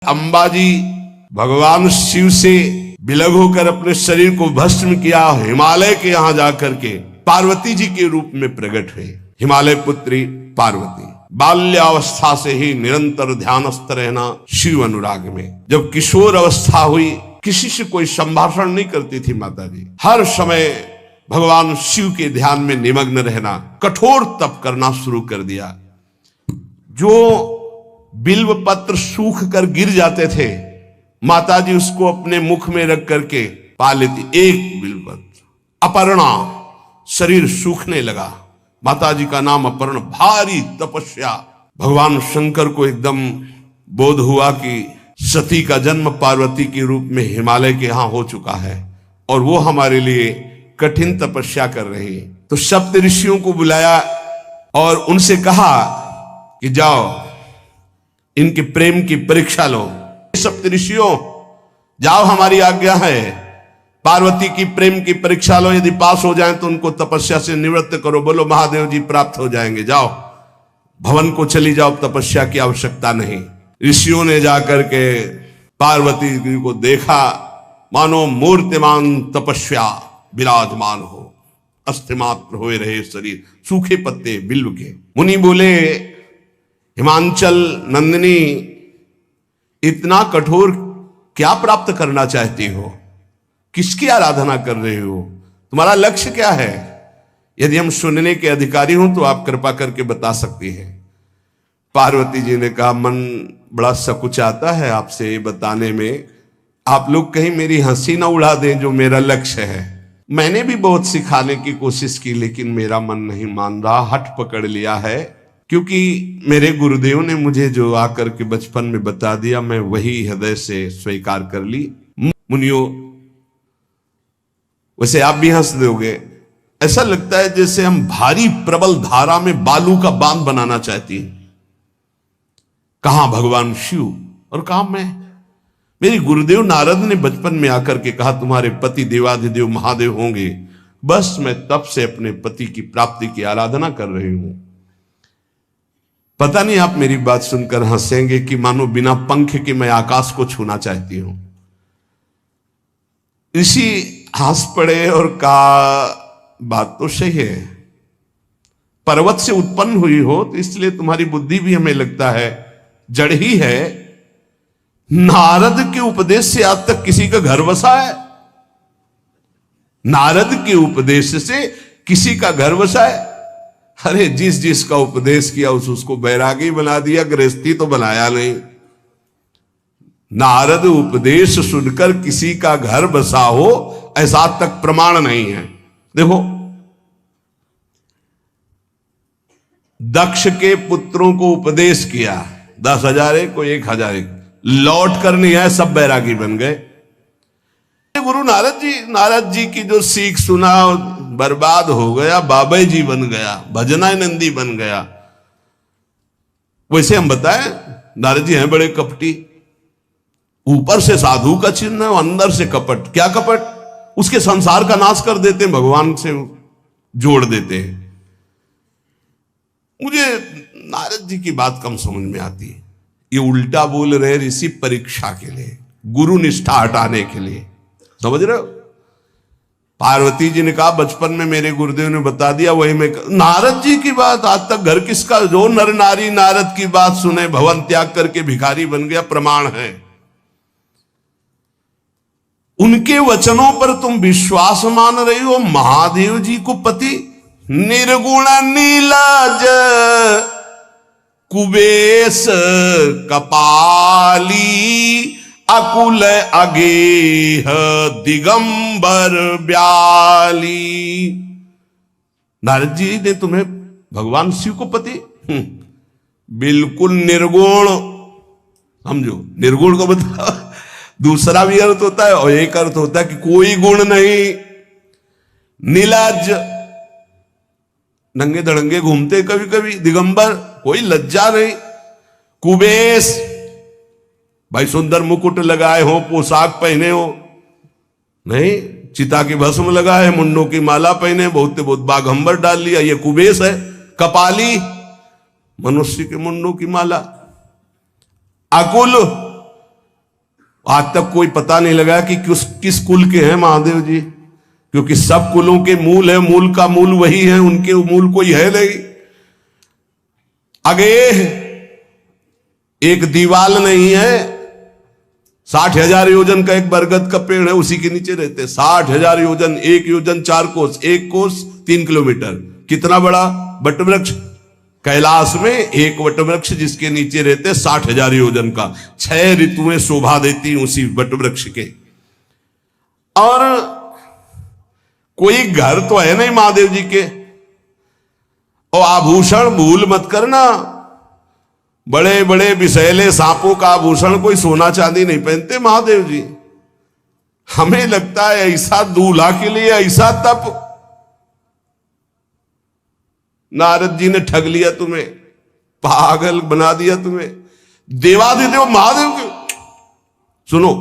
अंबाजी भगवान शिव से विलग होकर अपने शरीर को भस्म किया, हिमालय के यहां जाकर के पार्वती जी के रूप में प्रकट हुए। हिमालय पुत्री पार्वती बाल्यावस्था से ही निरंतर ध्यानस्थ रहना शिव अनुराग में। जब किशोर अवस्था हुई, किसी से कोई संभाषण नहीं करती थी माता जी, हर समय भगवान शिव के ध्यान में निमग्न रहना, कठोर तप करना शुरू कर दिया। जो बिल्व पत्र सूख कर गिर जाते थे, माता जी उसको अपने मुख में रख करके पा लेती। एक बिल्व पत्र, अपर्णा, शरीर सूखने लगा। माता जी का नाम अपर्णा। भारी तपस्या। भगवान शंकर को एकदम बोध हुआ कि सती का जन्म पार्वती के रूप में हिमालय के यहां हो चुका है और वो हमारे लिए कठिन तपस्या कर रही है। तो सप्त ऋषियों को बुलाया और उनसे कहा कि जाओ इनके प्रेम की परीक्षा लो। सप्त ऋषियों, जाओ, हमारी आज्ञा है, पार्वती की प्रेम की परीक्षा लो। यदि पास हो जाएं तो उनको तपस्या से निवृत्त करो। बोलो महादेव जी प्राप्त हो जाएंगे। जाओ भवन को चली जाओ, तपस्या की आवश्यकता नहीं। ऋषियों ने जाकर के पार्वती जी को देखा, मानो मूर्तिमान तपस्या विराजमान हो, अस्थिमात्र हुए रहे शरीर, सूखे पत्ते बिल्व के। मुनि बोले, हिमांचल नंदिनी, इतना कठोर क्या प्राप्त करना चाहती हो? किसकी आराधना कर रहे हो? तुम्हारा लक्ष्य क्या है? यदि हम सुनने के अधिकारी हों तो आप कृपा करके बता सकती हैं। पार्वती जी ने कहा, मन बड़ा सकुचाता है आपसे ये बताने में। आप लोग कहीं मेरी हंसी ना उड़ा दें जो मेरा लक्ष्य है। मैंने भी बहुत सिखाने की कोशिश की, लेकिन मेरा मन नहीं मान रहा, हठ पकड़ लिया है। क्योंकि मेरे गुरुदेव ने मुझे जो आकर के बचपन में बता दिया, मैं वही हृदय से स्वीकार कर ली। मुनियों, वैसे आप भी हंस दोगे, ऐसा लगता है जैसे हम भारी प्रबल धारा में बालू का बांध बनाना चाहती हैं। कहां भगवान शिव और कहां मैं? मेरे गुरुदेव नारद ने बचपन में आकर के कहा, तुम्हारे पति देवाधिदेव महादेव होंगे। बस मैं तब से अपने पति की प्राप्ति की आराधना कर रही हूं। पता नहीं आप मेरी बात सुनकर हंसेंगे कि मानो बिना पंख के मैं आकाश को छूना चाहती हूं। ऋषि हंस पड़े और कहा, बात तो सही है, पर्वत से उत्पन्न हुई हो तो इसलिए तुम्हारी बुद्धि भी हमें लगता है जड़ ही है। नारद के उपदेश से आज तक किसी का घर बसा है? नारद के उपदेश से किसी का घर बसा है? अरे जिस जिसका उपदेश किया उसको बैरागी बना दिया, गृहस्थी तो बनाया नहीं। नारद उपदेश सुनकर किसी का घर बसा हो ऐसा तक प्रमाण नहीं है। देखो, दक्ष के पुत्रों को उपदेश किया, 10,000 एक को 1,000 एक, लौट कर नहीं आए, सब बैरागी बन गए। गुरु नारद जी की जो सीख सुना बर्बाद हो गया, बाबा जी बन गया, भजनानंदी बन गया। वैसे हम बताएं, नारद जी हैं बड़े कपटी, ऊपर से साधु का चिन्ह, अंदर से कपट। क्या कपट? उसके संसार का नाश कर देते हैं, भगवान से जोड़ देते हैं। मुझे नारद जी की बात कम समझ में आती है। ये उल्टा बोल रहे ऋषि परीक्षा के लिए, गुरु निष्ठा हटाने के लिए, समझ रहे हो? पार्वती जी ने कहा, बचपन में मेरे गुरुदेव ने बता दिया, वही मैं। नारद जी की बात आज तक घर किसका? जो नर नारी नारद की बात सुने भवन त्याग करके भिखारी बन गया, प्रमाण है। उनके वचनों पर तुम विश्वास मान रही हो? महादेव जी को पति, निर्गुण नीलाज कुबेश कपाली, अकुल अगेह दिगंबर ब्याली। नारद जी ने तुम्हें भगवान शिव को पति, बिल्कुल निर्गुण समझो। निर्गुण को बताओ, दूसरा भी अर्थ होता है और एक अर्थ होता है कि कोई गुण नहीं। नीलाज, नंगे धड़ंगे घूमते कभी कभी। दिगंबर, कोई लज्जा नहीं। कुबेश, भाई सुंदर मुकुट लगाए हो, पोशाक पहने हो, नहीं, चिता की भस्म लगाए, मुंडों की माला पहने, बहुत बाघंबर डाल लिया, ये कुबेश है। कपाली, मनुष्य के मुंडों की माला। अकुल, आज तक कोई पता नहीं लगा कि किस कुल के हैं महादेव जी, क्योंकि सब कुलों के मूल है, मूल का मूल वही है, उनके मूल कोई है नहीं। आगे एक दीवाल नहीं है, 60,000 योजन का एक बरगद का पेड़ है, उसी के नीचे रहते 60,000 योजन, 1 योजन 4 कोस, 1 कोस 3 किलोमीटर। कितना बड़ा वटवृक्ष कैलाश में, एक वटवृक्ष जिसके नीचे रहते 60,000 योजन का, 6 ऋतुएं शोभा देती उसी वटवृक्ष के। और कोई घर तो है नहीं महादेव जी के। और आभूषण भूल मत करना, बड़े बड़े विषैले सांपों का आभूषण कोई सोना चांदी नहीं पहनते महादेव जी। हमें लगता है ऐसा दूल्हा के लिए ऐसा तप, नारद जी ने ठग लिया तुम्हें, पागल बना दिया तुम्हें। देवाधिदेव महादेव के सुनो,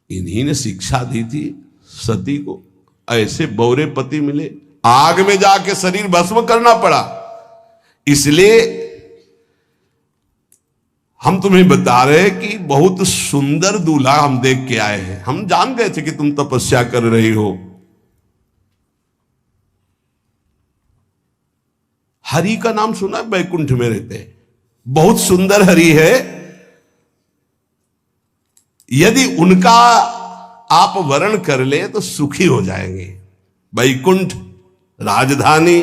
इन्हीं ने शिक्षा दी थी सती को, ऐसे बौरे पति मिले, आग में जाके शरीर भस्म करना पड़ा। इसलिए हम तुम्हें बता रहे हैं कि बहुत सुंदर दूल्हा हम देख के आए हैं। हम जान गए थे कि तुम तपस्या कर रही हो। हरि का नाम सुना है? बैकुंठ में रहते हैं, बहुत सुंदर हरि है। यदि उनका आप वर्ण कर ले तो सुखी हो जाएंगे। बैकुंठ राजधानी,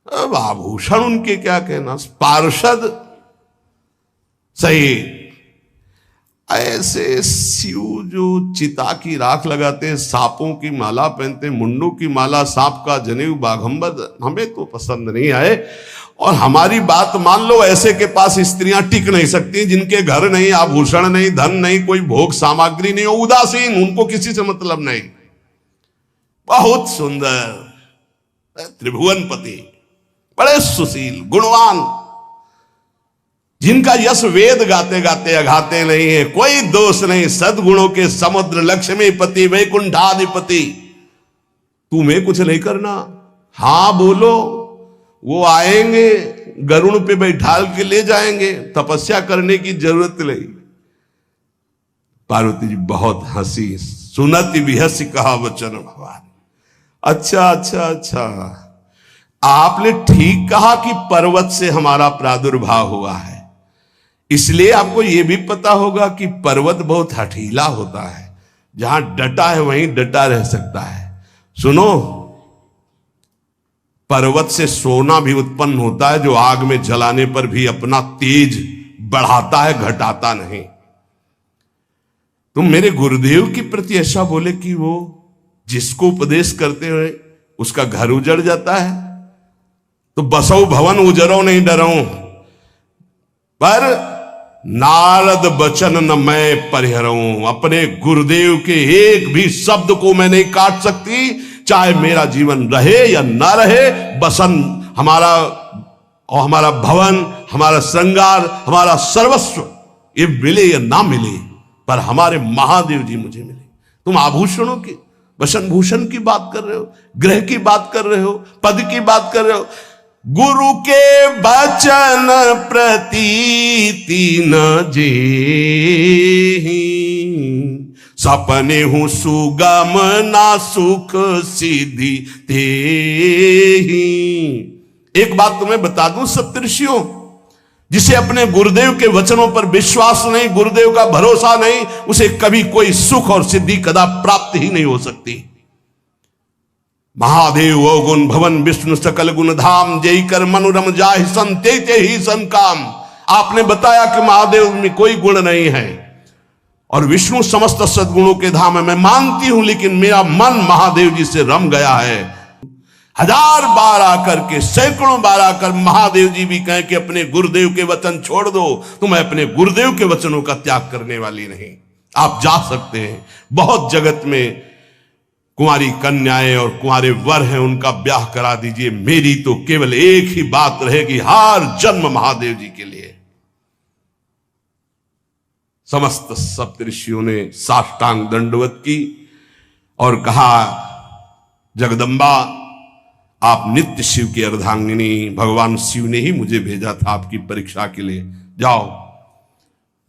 अब आभूषण उनके क्या कहना, पार्षद सही। ऐसे शिव जो चिता की राख लगाते हैं, सांपों की माला पहनते हैं, मुंडों की माला, सांप का जनेऊ, बाघंबर, हमें तो पसंद नहीं आए। और हमारी बात मान लो, ऐसे के पास स्त्रियां टिक नहीं सकती जिनके घर नहीं, आभूषण नहीं, धन नहीं, कोई भोग सामग्री नहीं, उदासीन, उनको किसी से मतलब नहीं। बहुत सुंदर त्रिभुवनपति, बड़े सुशील गुणवान, जिनका यश वेद गाते गाते अघाते नहीं है, कोई दोष नहीं, सद्गुणों के समुद्र, लक्ष्मीपति, वैकुंठाधिपति। तुम्हें कुछ नहीं करना, हां बोलो, वो आएंगे, गरुड़ पे बैठाल के ले जाएंगे, तपस्या करने की जरूरत नहीं। पार्वती जी बहुत हंसी, सुनति विहसी कहा वचन भगवान। अच्छा अच्छा अच्छा, आपने ठीक कहा कि पर्वत से हमारा प्रादुर्भाव हुआ है, इसलिए आपको यह भी पता होगा कि पर्वत बहुत हठीला होता है, जहां डटा है वहीं डटा रह सकता है। सुनो, पर्वत से सोना भी उत्पन्न होता है, जो आग में जलाने पर भी अपना तेज बढ़ाता है, घटाता नहीं। तुम मेरे गुरुदेव के प्रति ऐसा बोले कि वो जिसको उपदेश करते हुए उसका घर उजड़ जाता है, तो बसो भवन उजरो नहीं डरो, पर नारद बचन न मैं परिहरऊं। अपने गुरुदेव के एक भी शब्द को मैं नहीं काट सकती, चाहे मेरा जीवन रहे या ना रहे। बसन हमारा और हमारा भवन, हमारा श्रृंगार, हमारा सर्वस्व, ये मिले या ना मिले, पर हमारे महादेव जी मुझे मिले। तुम आभूषणों की, वसन भूषण की बात कर रहे हो, ग्रह की बात कर रहे हो, पद की बात कर रहे हो। गुरु के वचन प्रतीति न जेहि, सपने हूं सुगम ना सुख सिद्धि तेहि। एक बात तुम्हें बता दूं सप्तऋषियों, जिसे अपने गुरुदेव के वचनों पर विश्वास नहीं, गुरुदेव का भरोसा नहीं, उसे कभी कोई सुख और सिद्धि कदा प्राप्त ही नहीं हो सकती। महादेव ओ गुण भवन विष्णु सकल गुण धाम, जय कर मनोरम जाहि संते ही सन काम। आपने बताया कि महादेव में कोई गुण नहीं है और विष्णु समस्त सद्गुणों के धाम है, मैं मानती हूं, लेकिन मेरा मन महादेव जी से रम गया है। 1000 बार आकर के, सैकड़ों बार आकर महादेव जी भी कहें कि अपने गुरुदेव के वचन छोड़ दो, तो मैं अपने गुरुदेव के वचनों का त्याग करने वाली नहीं। आप जा सकते हैं, बहुत जगत में कुंवारी कन्याएं और कुंवारे वर हैं, उनका ब्याह करा दीजिए। मेरी तो केवल एक ही बात रहेगी, हर जन्म महादेव जी के लिए। समस्त सप्तऋषियों ने साष्टांग दंडवत की और कहा, जगदम्बा आप नित्य शिव की अर्धांगिनी, भगवान शिव ने ही मुझे भेजा था आपकी परीक्षा के लिए। जाओ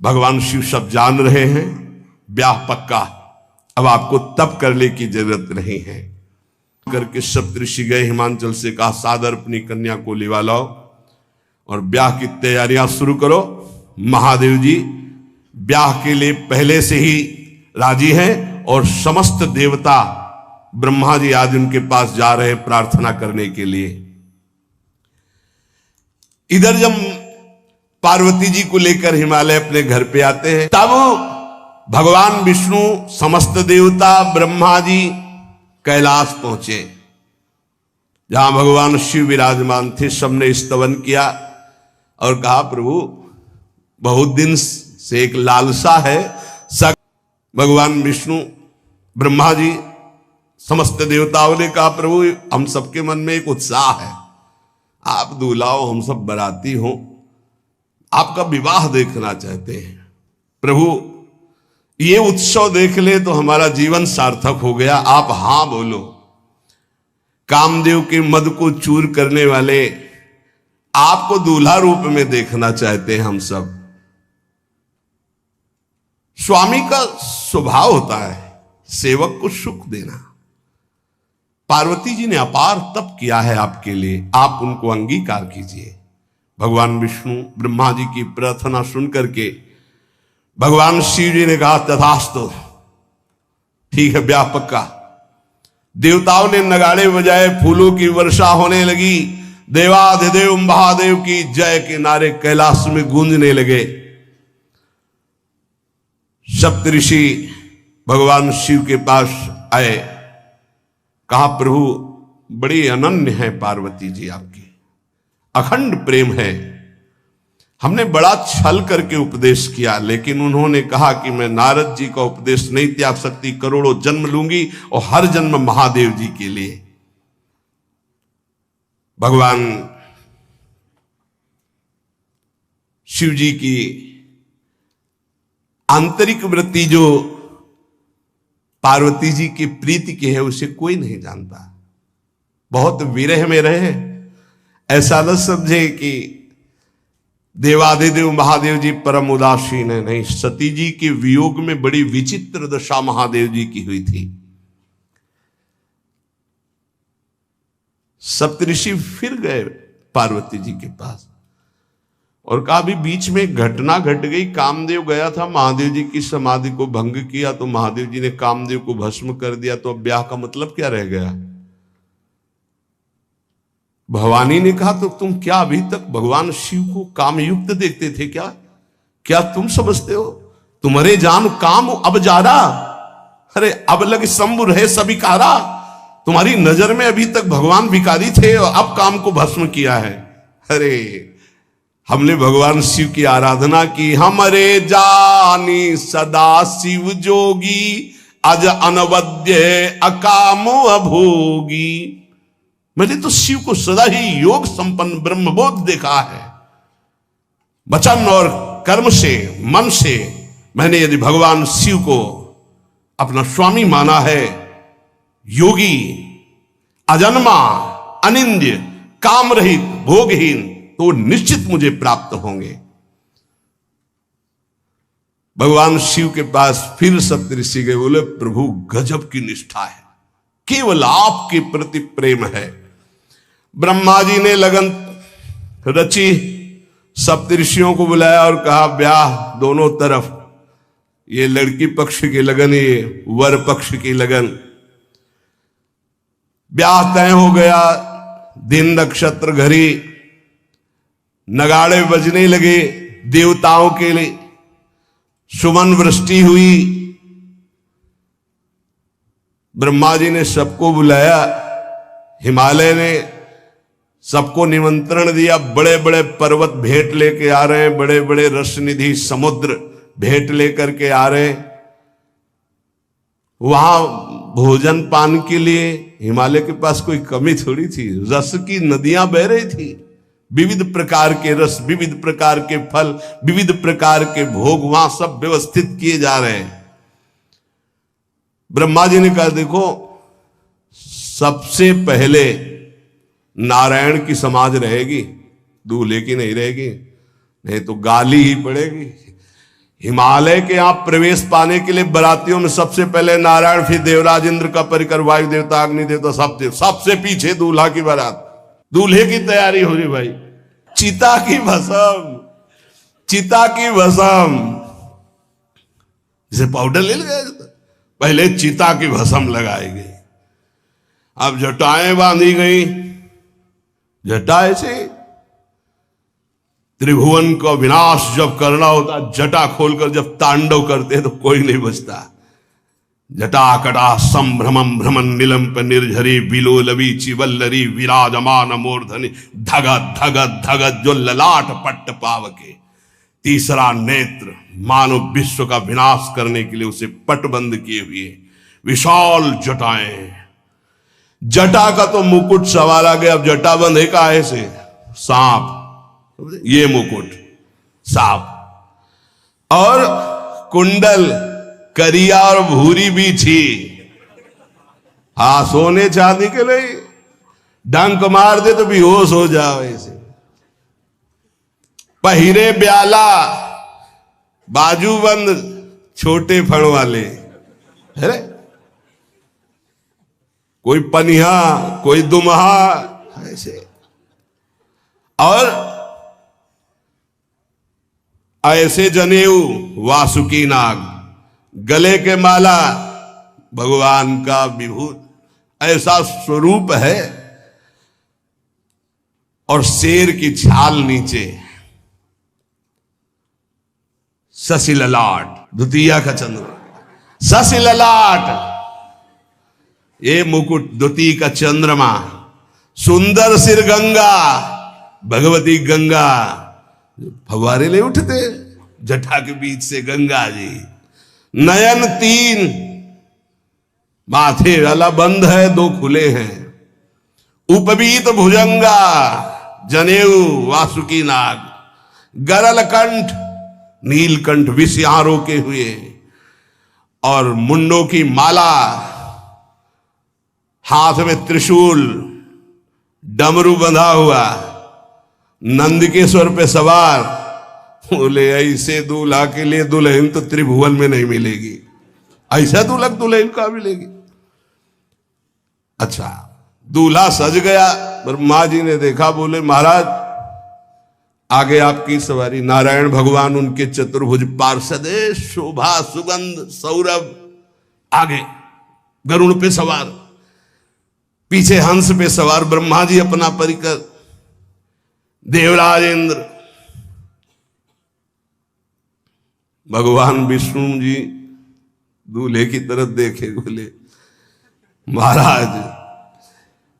भगवान शिव सब जान रहे हैं, ब्याह पक्का, अब आपको तप करने की जरूरत नहीं है। करके सप्तऋषि गए हिमांचल से, कहा सादर अपनी कन्या को लिवा लाओ और ब्याह की तैयारियां शुरू करो। महादेव जी ब्याह के लिए पहले से ही राजी हैं और समस्त देवता ब्रह्मा जी आदि उनके पास जा रहे हैं प्रार्थना करने के लिए। इधर जब पार्वती जी को लेकर हिमालय अपने घर पे आते हैं, तब भगवान विष्णु, समस्त देवता, ब्रह्मा जी कैलाश पहुंचे, जहां भगवान शिव विराजमान थे। सबने स्तवन किया और कहा प्रभु बहुत दिन से एक लालसा है। भगवान विष्णु, ब्रह्मा जी, समस्त देवताओं ने कहा प्रभु हम सबके मन में एक उत्साह है, आप दूल्हा हो, हम सब बराती हो, आपका विवाह देखना चाहते हैं। प्रभु ये उत्सव देख ले तो हमारा जीवन सार्थक हो गया, आप हां बोलो। कामदेव के मद को चूर करने वाले आपको दूल्हा रूप में देखना चाहते हैं हम सब। स्वामी का स्वभाव होता है सेवक को सुख देना। पार्वती जी ने अपार तप किया है आपके लिए, आप उनको अंगीकार कीजिए। भगवान विष्णु, ब्रह्मा जी की प्रार्थना सुन करके भगवान शिव जी ने कहा तथास्तु, ठीक है ब्याह पक्का। देवताओं ने नगाड़े बजाए, फूलों की वर्षा होने लगी, देवाधिदेव महादेव की जय के नारे कैलाश में गूंजने लगे। सप्तऋषि भगवान शिव के पास आए, कहा प्रभु बड़ी अनन्य है पार्वती जी आपकी, अखंड प्रेम है। हमने बड़ा छल करके उपदेश किया, लेकिन उन्होंने कहा कि मैं नारद जी का उपदेश नहीं त्याग सकती, करोड़ों जन्म लूंगी और हर जन्म महादेव जी के लिए। भगवान शिव जी की आंतरिक वृत्ति जो पार्वती जी की प्रीति की है उसे कोई नहीं जानता। बहुत विरह में रहे, ऐसा न समझे कि देवाधिदेव महादेव जी परम उदासीन है, नहीं। सती जी के वियोग में बड़ी विचित्र दशा महादेव जी की हुई थी। सप्तऋषि फिर गए पार्वती जी के पास और कहा भी बीच में घटना घट गई, कामदेव गया था महादेव जी की समाधि को भंग किया, तो महादेव जी ने कामदेव को भस्म कर दिया, तो अब ब्याह का मतलब क्या रह गया। भवानी ने कहा तो तुम क्या अभी तक भगवान शिव को कामयुक्त देखते थे क्या? क्या तुम समझते हो तुम्हारे जान काम अब जा रहा? अरे अब लग शंभु रहे सभी कारा। तुम्हारी नजर में अभी तक भगवान भिखारी थे और अब काम को भस्म किया है। अरे हमने भगवान शिव की आराधना की, हमरे जानी सदा शिव जोगी, अज अनवद्य अकामो अभोगी। मैंने तो शिव को सदा ही योग संपन्न ब्रह्मबोध देखा है। वचन और कर्म से, मन से मैंने यदि भगवान शिव को अपना स्वामी माना है, योगी, अजन्मा, अनिंद्य, काम रहित, भोगहीन, तो निश्चित मुझे प्राप्त होंगे। भगवान शिव के पास फिर सप्तऋषि गए, बोले प्रभु गजब की निष्ठा है, केवल आपके प्रति प्रेम है। ब्रह्मा जी ने लगन रची, सप्तऋषियों को बुलाया और कहा ब्याह दोनों तरफ, ये लड़की पक्ष की लगन, ये वर पक्ष की लगन। ब्याह तय हो गया, दिन नक्षत्र घड़ी, नगाड़े बजने लगे, देवताओं के लिए सुमन वृष्टि हुई। ब्रह्मा जी ने सबको बुलाया, हिमालय ने सबको निमंत्रण दिया, बड़े बड़े पर्वत भेंट लेके आ रहे हैं, बड़े बड़े रसनिधि समुद्र भेंट लेकर के आ रहे हैं। वहां भोजन पान के लिए हिमालय के पास कोई कमी थोड़ी थी, रस की नदियां बह रही थी, विविध प्रकार के रस, विविध प्रकार के फल, विविध प्रकार के भोग वहां सब व्यवस्थित किए जा रहे हैं। ब्रह्मा जी ने कहा देखो सबसे पहले नारायण की समाज रहेगी, दूल्हे की नहीं रहेगी, नहीं तो गाली ही पड़ेगी। हिमालय के यहाँ प्रवेश पाने के लिए बरातियों में सबसे पहले नारायण, फिर देवराज इंद्र का परिकर, वायु देवता, अग्नि देवता, सब देव, सबसे पीछे दूल्हा की बारात, दूल्हे की तैयारी हो रही भाई। चिता की भस्म, चिता की भस्म, जैसे पाउडर ले गए, पहले चिता की भस्म लगाई गई। अब जटाएं बांधी गई, जटा ऐसे त्रिभुवन का विनाश जब करना होता, जटा खोलकर जब तांडव करते तो कोई नहीं बचता। जटा कटा संभ्रमम भ्रमण निलंप निर्झरी बिलोलवी चिवल्लरी विराजमान मूर्धनि धगत धगत धगत जो ललाट पट्ट पावके। तीसरा नेत्र मानो विश्व का विनाश करने के लिए उसे पटबंद किए हुए विशाल जटाएं। जटा का तो मुकुट सवार आ गया। अब जटा बंध है का ऐसे सांप, ये मुकुट सांप, और कुंडल करिया और भूरी भी थी। हाँ, सोने चांदी के लिए डंक मार दे तो बेहोश हो जाओ ऐसे। पहिरे ब्याला, बाजूबंद छोटे फण वाले, है कोई पनिहा, कोई दुमहा ऐसे, और ऐसे जनेऊ वासुकी नाग, गले के माला भगवान का विभूत, ऐसा स्वरूप है। और शेर की छाल नीचे, शशि ललाट, द्वितीया का चंद्रमा, शशि ललाट, ये मुकुट द्वितीय का चंद्रमा, सुंदर सिर गंगा, भगवती गंगा, फवारे ले उठते जटा के बीच से गंगा जी। नयन तीन, माथे वाला बंद है, दो खुले हैं। उपवीत भुजंगा, जनेऊ वासुकी नाग, गरल कंठ, नीलकंठ विष यहां रोके हुए, और मुंडों की माला, हाथ में त्रिशूल, डमरू बंधा हुआ, नंदकेश्वर पे सवार। बोले ऐसे दूल्हा के लिए दुल्हन तो त्रिभुवन में नहीं मिलेगी, ऐसा दुल्हन दुल्हन का मिलेगी। अच्छा, दूल्हा सज गया, ब्रह्मा जी ने देखा, बोले महाराज आगे आपकी सवारी। नारायण भगवान उनके चतुर्भुज पार्षद, शोभा सुगंध सौरभ, आगे गरुण पे सवार, पीछे हंस पे सवार ब्रह्मा जी अपना परिकर, देवराज इंद्र, भगवान विष्णु जी दूल्हे की तरफ देखे, बोले महाराज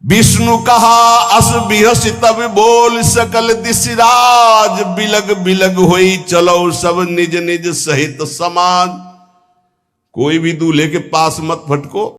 विष्णु कहा अस बिहस तब बोल सकल दिशराज, बिलग बिलग होई चलो सब निज निज सहित समाज। कोई भी दूल्हे के पास मत फटको,